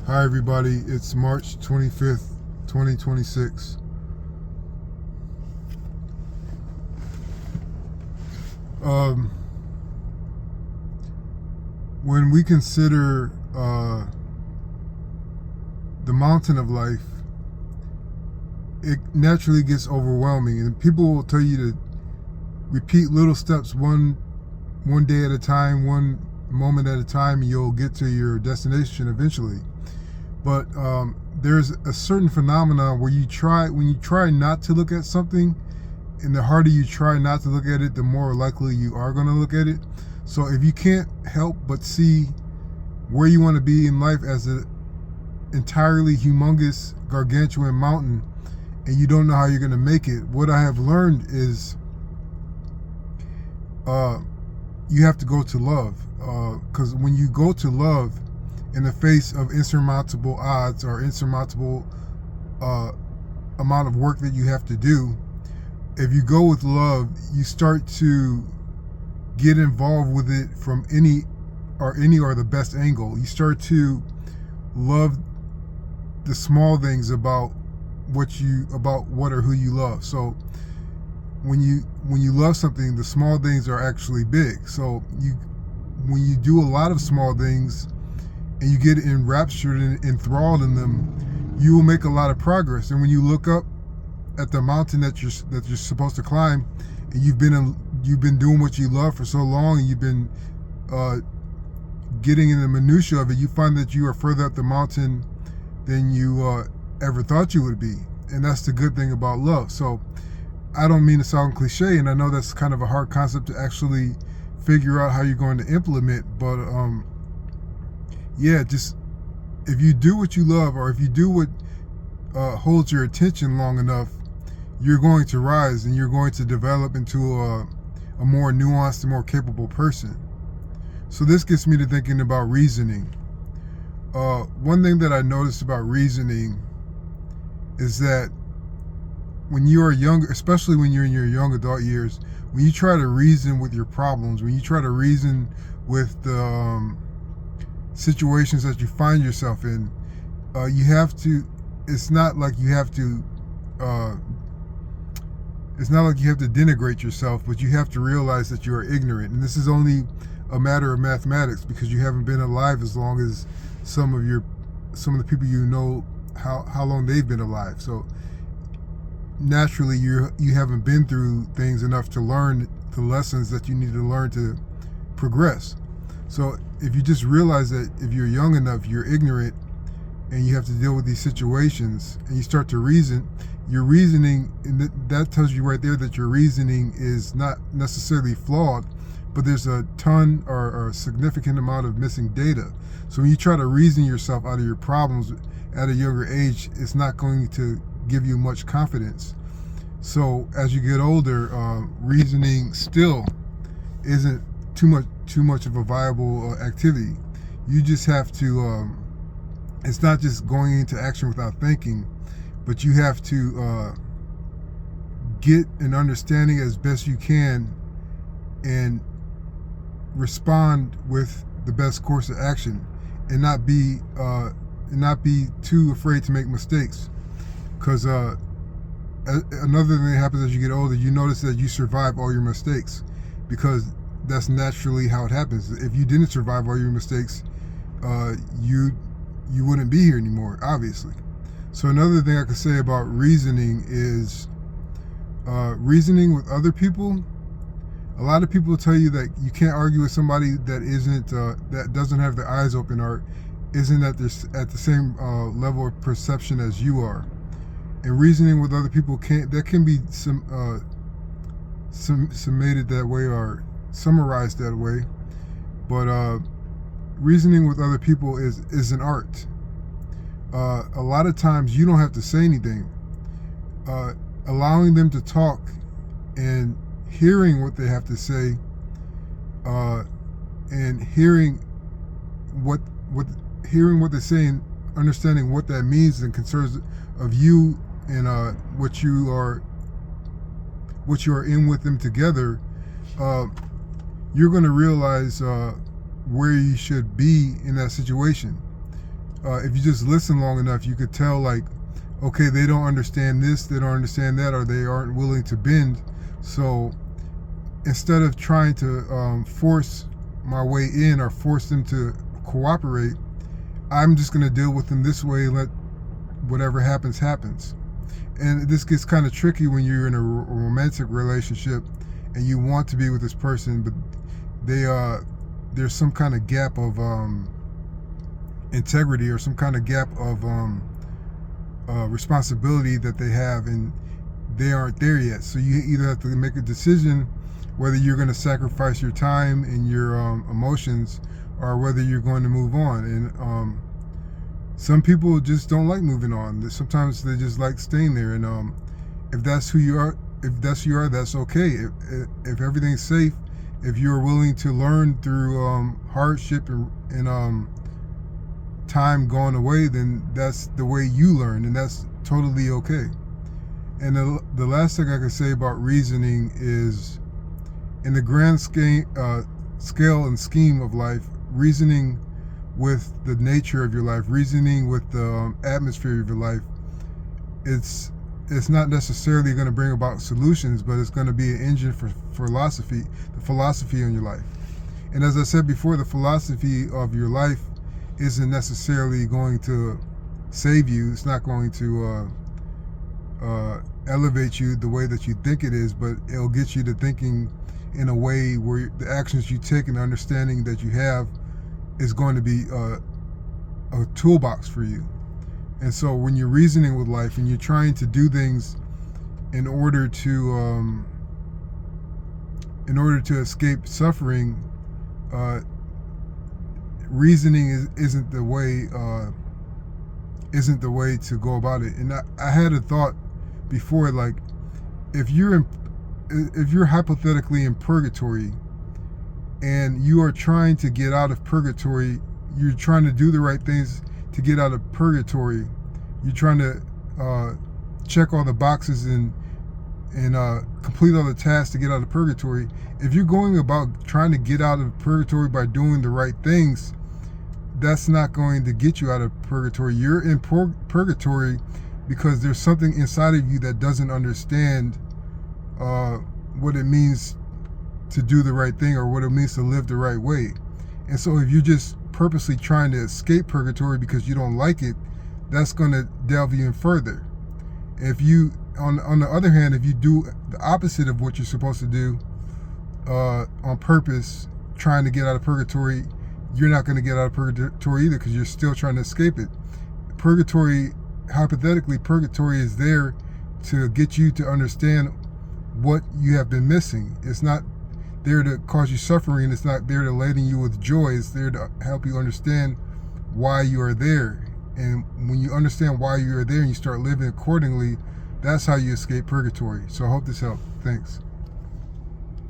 Hi everybody, it's March 25th, 2026. When we consider the mountain of life, it naturally gets overwhelming, and people will tell you to repeat little steps one day at a time, one moment at a time, and you'll get to your destination eventually. But there's a certain phenomenon where when you try not to look at something, and the harder you try not to look at it, the more likely you are going to look at it. So if you can't help but see where you want to be in life as an entirely humongous, gargantuan mountain, and you don't know how you're going to make it, what I have learned is you have to go to love. Because when you go to love in the face of insurmountable odds or insurmountable amount of work that you have to do, if you go with love, you start to get involved with it from any or the best angle. You start to love the small things about what or who you love. So when you love something, the small things are actually big. So when you do a lot of small things and you get enraptured and enthralled in them, you will make a lot of progress. And when you look up at the mountain that you're supposed to climb, and you've been doing what you love for so long, and you've been getting in the minutia of it, you find that you are further up the mountain than you ever thought you would be. And that's the good thing about love. So I don't mean to sound cliche, and I know that's kind of a hard concept to actually figure out how you're going to implement, but just if you do what you love, or if you do what holds your attention long enough, you're going to rise and you're going to develop into a more nuanced and more capable person. So this gets me to thinking about reasoning. One thing that I noticed about reasoning is that when you are young, especially when you're in your young adult years, when you try to reason with your problems, when you try to reason with the situations that you find yourself in, you have to, it's not like you have to denigrate yourself, but you have to realize that you are ignorant. And this is only a matter of mathematics, because you haven't been alive as long as some of the people you know, how long they've been alive. So naturally you haven't been through things enough to learn the lessons that you need to learn to progress. So if you just realize that if you're young enough, you're ignorant, and you have to deal with these situations, and you start to reason, your reasoning, and that tells you right there that your reasoning is not necessarily flawed, but there's a ton or a significant amount of missing data. So when you try to reason yourself out of your problems at a younger age, it's not going to give you much confidence. So as you get older, reasoning still isn't too much of a viable activity. You just have to, it's not just going into action without thinking, but you have to get an understanding as best you can and respond with the best course of action, and not be too afraid to make mistakes. Because another thing that happens as you get older, you notice that you survive all your mistakes, because that's naturally how it happens. If you didn't survive all your mistakes, you wouldn't be here anymore, obviously. So another thing I could say about reasoning is reasoning with other people. A lot of people tell you that you can't argue with somebody that doesn't have their eyes open, or isn't at the same level of perception as you are. And reasoning with other people can be summated that way, or summarized that way. But reasoning with other people is an art. A lot of times you don't have to say anything. Allowing them to talk and hearing what they have to say, and hearing what they say, and understanding what that means and concerns of you, and what you are in with them together, you're going to realize where you should be in that situation. if you just listen long enough, you could tell, like, okay, they don't understand this, they don't understand that, or they aren't willing to bend. So instead of trying to force my way in or force them to cooperate, I'm just going to deal with them this way and let whatever happens happens. And this gets kind of tricky when you're in a romantic relationship and you want to be with this person, but there's some kind of gap of integrity, or some kind of gap of responsibility that they have, and they aren't there yet. So you either have to make a decision whether you're going to sacrifice your time and your emotions, or whether you're going to move on. And some people just don't like moving on. Sometimes they just like staying there. And if that's who you are, that's okay. If everything's safe, if you're willing to learn through hardship and time going away, then that's the way you learn, and that's totally okay. And the last thing I can say about reasoning is, in the grand scale and scheme of life, reasoning with the nature of your life, reasoning with the atmosphere of your life, it's not necessarily going to bring about solutions, but it's going to be an engine for philosophy, the philosophy in your life. And as I said before, the philosophy of your life isn't necessarily going to save you. It's not going to elevate you the way that you think it is, but it'll get you to thinking in a way where the actions you take and the understanding that you have is going to be a toolbox for you. And so when you're reasoning with life and you're trying to do things in order to escape suffering, reasoning isn't the way to go about it. And I had a thought before, like, if you're hypothetically in purgatory and you are trying to get out of purgatory, you're trying to do the right things to get out of purgatory, you're trying to check all the boxes and complete all the tasks to get out of purgatory. If you're going about trying to get out of purgatory by doing the right things, that's not going to get you out of purgatory. You're in purgatory because there's something inside of you that doesn't understand what it means to do the right thing, or what it means to live the right way. And so if you're just purposely trying to escape purgatory because you don't like it, that's going to delve you in further. If you, on the other hand, if you do the opposite of what you're supposed to do on purpose, trying to get out of purgatory, you're not going to get out of purgatory either, because you're still trying to escape it. Purgatory, hypothetically, purgatory is there to get you to understand what you have been missing. It's not there to cause you suffering. It's not there to laden you with joy. It's there to help you understand why you are there. And when you understand why you are there and you start living accordingly, that's how you escape purgatory. So I hope this helped. Thanks.